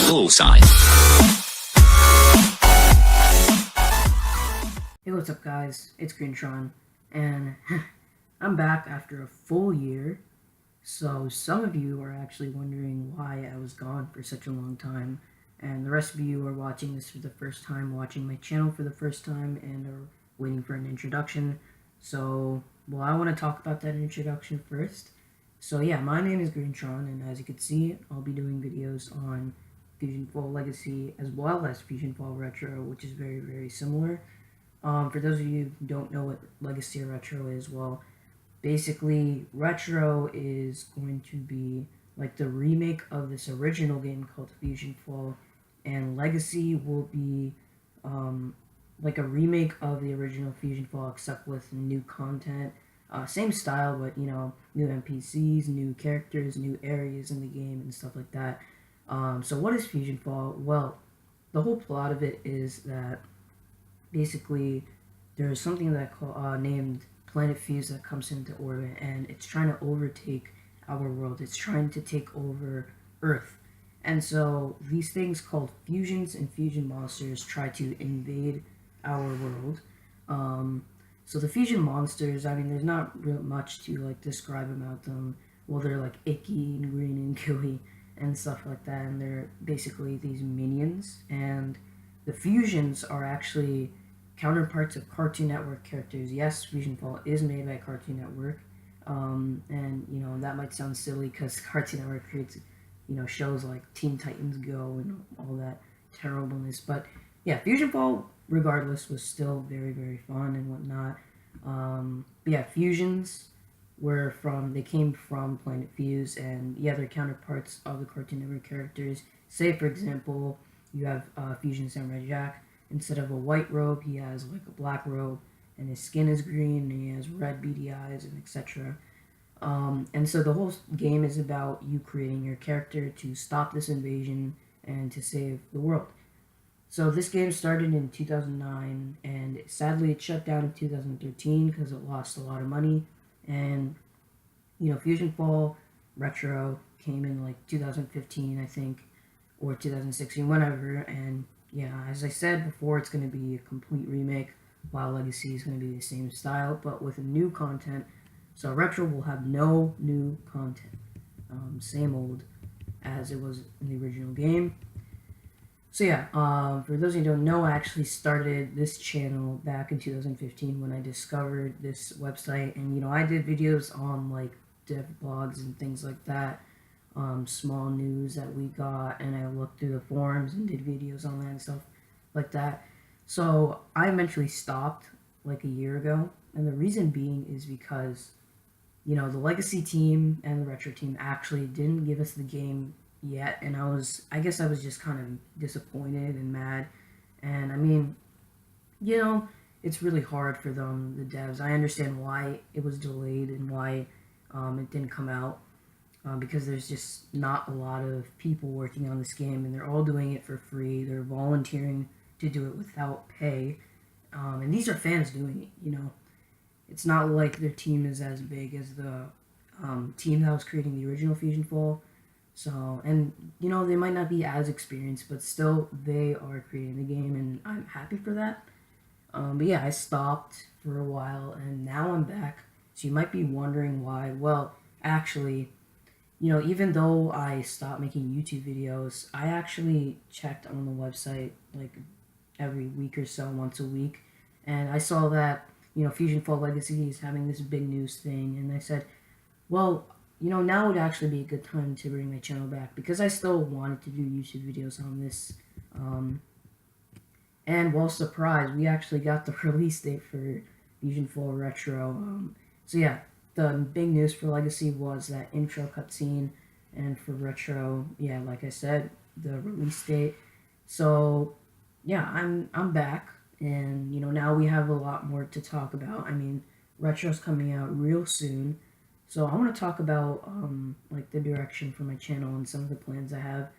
Bullseye. Hey, what's up guys? It's Greentron, and I'm back after a full year. So some of you are actually wondering why I was gone for such a long time, and the rest of you are watching this for the first time, watching my channel for the first time, and are waiting for an introduction. So, well, I want to talk about that introduction first. So yeah, my name is Greentron, and as you can see, I'll be doing videos on Fusionfall Legacy as well as Fusionfall Retro, which is very, very similar. For those of you who don't know what Legacy or Retro is, well, basically, Retro is going to be like the remake of this original game called Fusionfall, and Legacy will be like a remake of the original Fusionfall, except with new content. Same style, but new NPCs, new characters, new areas in the game, and stuff like that. So what is Fusionfall? Well, the whole plot of it is that basically there's something that named Planet Fuse that comes into orbit, and it's trying to overtake our world. It's trying to take over Earth. And so these things called fusions and fusion monsters try to invade our world. So the fusion monsters, I mean, there's not real much to like describe about them. Well, they're like icky and green and gooey and stuff like that, and they're basically these minions. And the fusions are actually counterparts of Cartoon Network characters. Yes, Fusionfall is made by Cartoon Network, and that might sound silly because Cartoon Network creates shows like Teen Titans Go and all that terribleness. But yeah, Fusionfall, regardless, was still very, very fun and whatnot. But yeah, fusions they came from Planet Fuse, and yeah, they're counterparts of the Cartoon Network characters. Say, for example, you have Fusion Samurai Jack. Instead of a white robe, he has like a black robe, and his skin is green, and he has red beady eyes, and etc. And so the whole game is about you creating your character to stop this invasion and to save the world. So this game started in 2009, and sadly it shut down in 2013 because it lost a lot of money. And Fusionfall Retro came in like 2015, I think, or 2016, whatever. And yeah, as I said before, it's going to be a complete remake, while Legacy is going to be the same style, but with new content. So Retro will have no new content. Same old as it was in the original game. So yeah, for those of you who don't know, I actually started this channel back in 2015 when I discovered this website, and I did videos on like dev blogs and things like that, small news that we got, and I looked through the forums and did videos on that and stuff like that. So I eventually stopped like a year ago, and the reason being is because the Legacy team and the Retro team actually didn't give us the game yet, and I guess I was just kind of disappointed and mad. And I mean, it's really hard for them, the devs. I understand why it was delayed and why it didn't come out, because there's just not a lot of people working on this game, and they're all doing it for free. They're volunteering to do it without pay, and these are fans doing it. It's not like their team is as big as the team that was creating the original Fusionfall. So, and they might not be as experienced, but still they are creating the game, and I'm happy for that. But yeah, I stopped for a while, and now I'm back. So you might be wondering why. Well, actually, even though I stopped making YouTube videos, I actually checked on the website like every week or so, once a week, and I saw that Fusionfall Legacy is having this big news thing, and I said, well, now would actually be a good time to bring my channel back, because I still wanted to do YouTube videos on this. And well, surprise, we actually got the release date for Fusionfall Retro. So yeah, the big news for Legacy was that intro cutscene, and for Retro, yeah, like I said, the release date. So yeah, I'm back, and now we have a lot more to talk about. I mean, Retro's coming out real soon. So I want to talk about like the direction for my channel and some of the plans I have.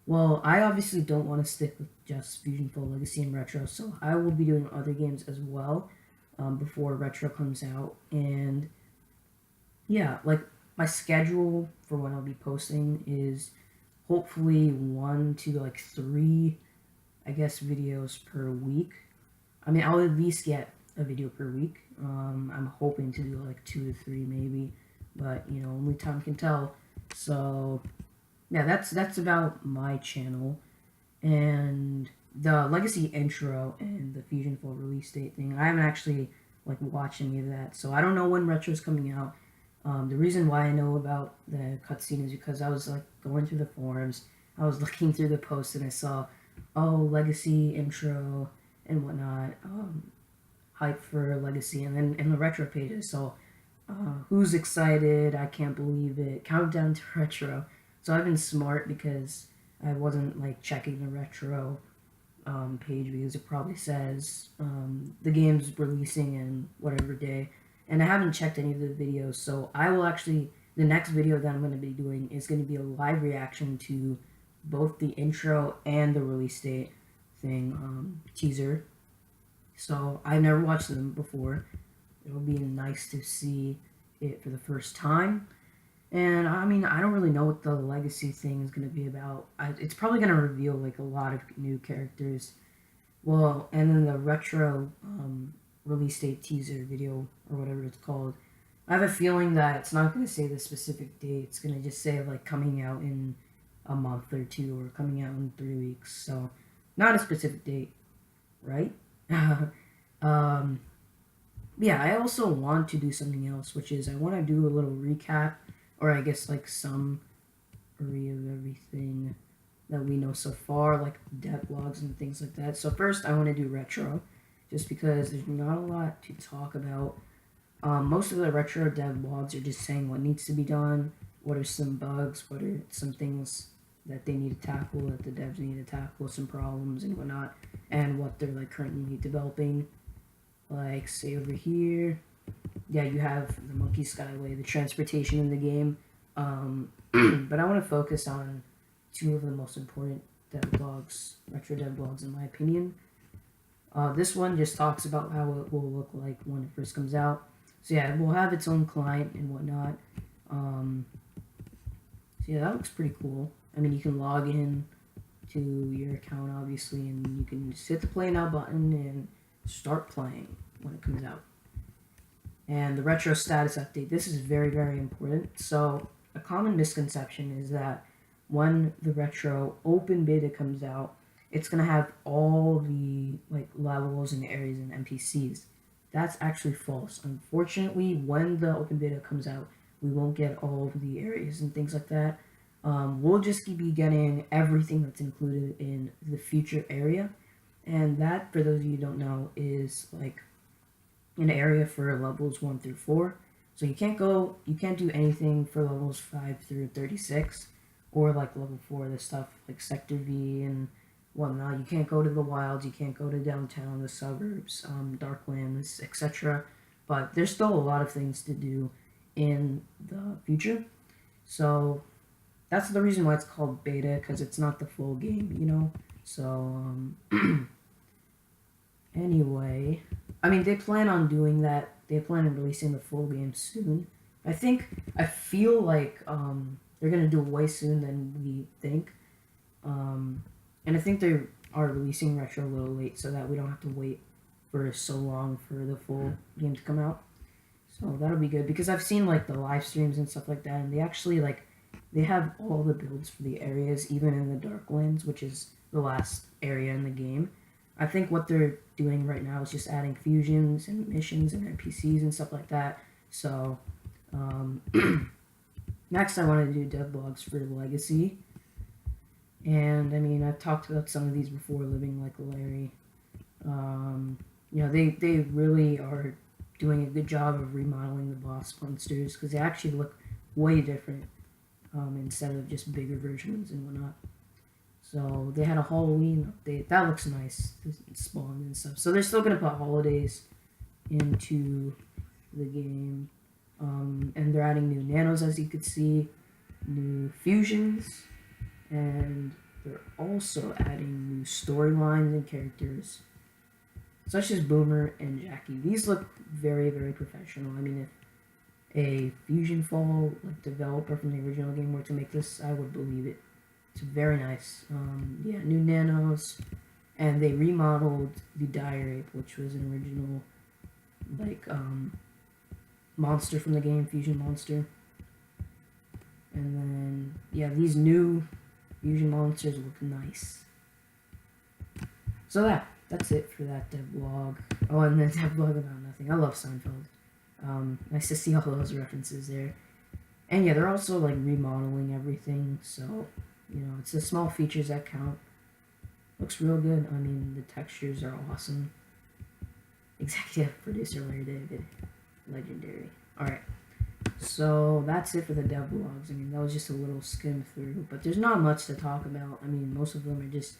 Well, I obviously don't want to stick with just Fusionfall Legacy and Retro, so I will be doing other games as well before Retro comes out. And yeah, like my schedule for when I'll be posting is hopefully 1 to 3, I guess, videos per week. I mean, I'll at least get a video per week. I'm hoping to do like 2 to 3 maybe, but only time can tell. So yeah, that's about my channel. And the Legacy intro and the Fusionfall release date thing, I haven't actually like watched any of that, so I don't know when Retro's coming out. The reason why I know about the cutscene is because I was like going through the forums, I was looking through the posts, and I saw, oh, Legacy intro and whatnot, hype for Legacy, and then in the Retro pages, so who's excited? I can't believe it. Countdown to Retro. So I've been smart because I wasn't like checking the Retro page because it probably says the game's releasing in whatever day, and I haven't checked any of the videos. So I will actually, the next video that I'm going to be doing is going to be a live reaction to both the intro and the release date thing, teaser. So I've never watched them before. It'll be nice to see it for the first time. And I mean, I don't really know what the Legacy thing is going to be about. It's probably going to reveal like a lot of new characters. Well, and then the Retro release date teaser video, or whatever it's called, I have a feeling that it's not going to say the specific date. It's going to just say like coming out in a month or 2, or coming out in 3 weeks. So not a specific date, right? Yeah, I also want to do something else, which is I want to do a little recap, or I guess like summary of everything that we know so far, like dev blogs and things like that. So first, I want to do Retro, just because there's not a lot to talk about. Most of the Retro dev blogs are just saying what needs to be done, what are some bugs, what are some things that they need to tackle, that the devs need to tackle, some problems and whatnot, and what they're like currently developing. Like, say over here, yeah, you have the Monkey Skyway, the transportation in the game. But I want to focus on 2 of the most important dev blogs, retro dev blogs, in my opinion. This one just talks about how it will look like when it first comes out. So yeah, it will have its own client and whatnot. So yeah, that looks pretty cool. I mean, you can log in to your account, obviously, and you can just hit the play now button and start playing when it comes out. And the Retro status update, this is very, very important. So a common misconception is that when the Retro open beta comes out, it's going to have all the like levels and areas and NPCs. That's actually false. Unfortunately, when the open beta comes out, we won't get all of the areas and things like that. We'll just be getting everything that's included in the future area. And that, for those of you who don't know, is like an area for levels 1 through 4. So you can't do anything for levels 5 through 36, or like level 4, the stuff like Sector V and whatnot. You can't go to the wilds, you can't go to downtown, the suburbs, Darklands, etc. But there's still a lot of things to do in the future. So that's the reason why it's called beta, because it's not the full game, So, anyway, I mean, they plan on doing that. They plan on releasing the full game soon. I feel like they're going to do it way soon than we think. And I think they are releasing Retro a little late so that we don't have to wait for so long for the full game to come out. So that'll be good, because I've seen like the live streams and stuff like that, and they actually they have all the builds for the areas, even in the Darklands, which is the last area in the game. I think what they're doing right now is just adding fusions and missions and NPCs and stuff like that. So, next I want to do dev blogs for Legacy. And, I mean, I've talked about some of these before, Living Like Larry. They really are doing a good job of remodeling the boss monsters, because they actually look way different, instead of just bigger versions and whatnot. So they had a Halloween update. That looks nice. Spawn and stuff. So they're still going to put holidays into the game. And they're adding new nanos, as you could see. New fusions. And they're also adding new storylines and characters, such as Boomer and Jackie. These look very, very professional. I mean, if a Fusionfall developer from the original game were to make this, I would believe it. It's very nice. Yeah, new nanos, and they remodeled the Dire Ape, which was an original like monster from the game, Fusion Monster. And then yeah, these new Fusion monsters look nice. So that's it for that devlog. Oh, and then devlog about nothing. I love Seinfeld. Nice to see all those references there. And yeah, they're also like remodeling everything, so you know, it's the small features that count. Looks real good. I mean, the textures are awesome. Executive producer Larry David, legendary. All right, so that's it for the devlogs. I mean, that was just a little skim through, but there's not much to talk about. I mean, most of them are just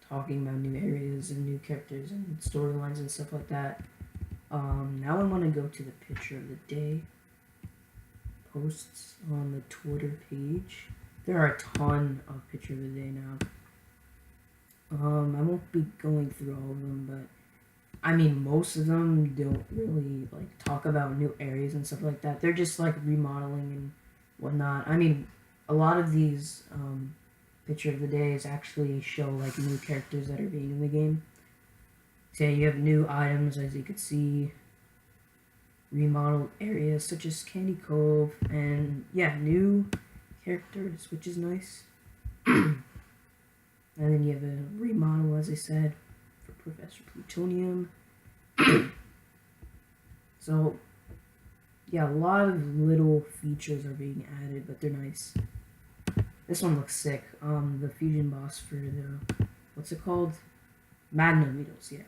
talking about new areas and new characters and storylines and stuff like that. Now I want to go to the picture of the day posts on the Twitter page. There are a ton of picture of the day now. I won't be going through all of them, but I mean, most of them don't really like talk about new areas and stuff like that. They're just like remodeling and whatnot. I mean, a lot of these picture of the days actually show like new characters that are being in the game. Say you have new items, as you could see, remodeled areas such as Candy Cove, and yeah, new characters, which is nice. And then you have a remodel, as I said, for Professor Plutonium. So yeah, a lot of little features are being added, but they're nice. This one looks sick. The fusion boss for the, what's it called? Magnum Needles, yeah.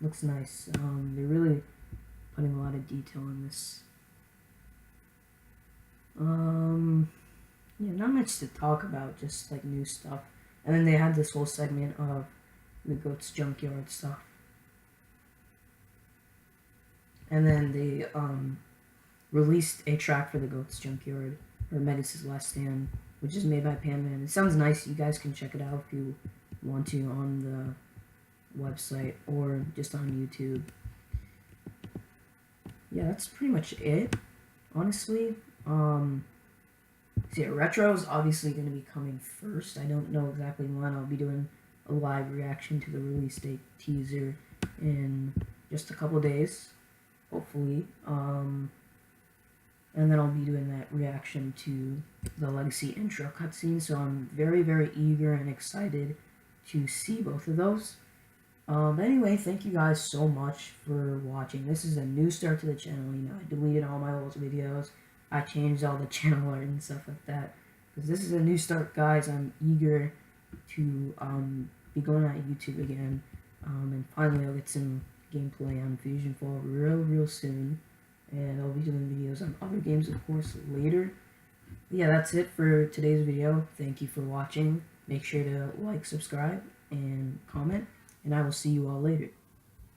Looks nice. They're really putting a lot of detail in this. Yeah, not much to talk about, just like new stuff. And then they had this whole segment of the Goat's Junkyard stuff. And then they released a track for the Goat's Junkyard, or Megas' Last Stand, which is made by Panman. It sounds nice. You guys can check it out if you want to on the website or just on YouTube. Yeah, that's pretty much it, honestly. So yeah, Retro is obviously going to be coming first. I don't know exactly when. I'll be doing a live reaction to the release date teaser in just a couple days, hopefully. And then I'll be doing that reaction to the Legacy intro cutscene. So I'm very, very eager and excited to see both of those. But anyway, thank you guys so much for watching. This is a new start to the channel. You know, I deleted all my old videos. I changed all the channel art and stuff like that. Because this is a new start, guys. I'm eager to be going on YouTube again. And finally, I'll get some gameplay on Fusionfall real soon. And I'll be doing videos on other games, of course, later. But yeah, that's it for today's video. Thank you for watching. Make sure to like, subscribe, and comment. And I will see you all later.